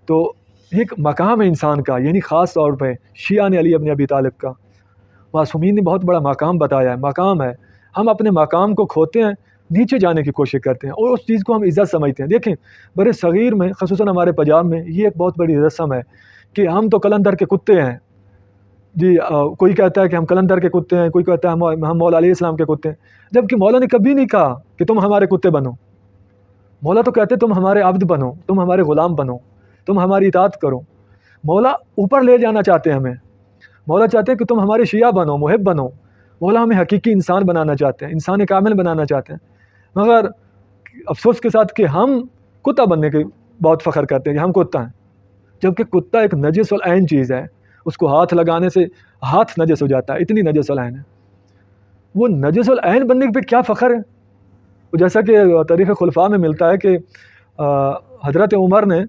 تو ایک مقام ہے انسان کا، یعنی خاص طور پہ شیعہ نے علی ابن ابی طالب کا، معصومین نے بہت بڑا مقام بتایا ہے، مقام ہے۔ ہم اپنے مقام کو کھوتے ہیں، نیچے جانے کی کوشش کرتے ہیں اور اس چیز کو ہم عزت سمجھتے ہیں۔ دیکھیں بر صغیر میں، خصوصاً ہمارے پنجاب میں، یہ ایک بہت بڑی رسم ہے کہ ہم تو قلندر کے کتے ہیں جی۔ کوئی کہتا ہے کہ ہم قلندر کے کتے ہیں، کوئی کہتا ہے ہم مولا علیہ السلام کے کتے ہیں، جبکہ مولا نے کبھی نہیں کہا کہ تم ہمارے کتے بنو۔ مولا تو کہتے تم ہمارے عبد بنو، تم ہمارے غلام بنو، تم ہماری اطاعت کرو۔ مولا اوپر لے جانا چاہتے ہیں ہمیں، مولا چاہتے ہیں کہ تم ہمارے شیعہ بنو، محب بنو۔ مولا ہمیں حقیقی انسان بنانا چاہتے ہیں، انسان کامل بنانا چاہتے ہیں، مگر افسوس کے ساتھ کہ ہم کتا بننے کے بہت فخر کرتے ہیں کہ ہم کتا ہیں، جبکہ کتا ایک نجس العین چیز ہے، اس کو ہاتھ لگانے سے ہاتھ نجس ہو جاتا ہے، اتنی نجس العین ہے۔ وہ نجس العین بننے پہ کیا فخر ہے؟ جیسا کہ تاریخ خلفاء میں ملتا ہے کہ حضرت عمر نے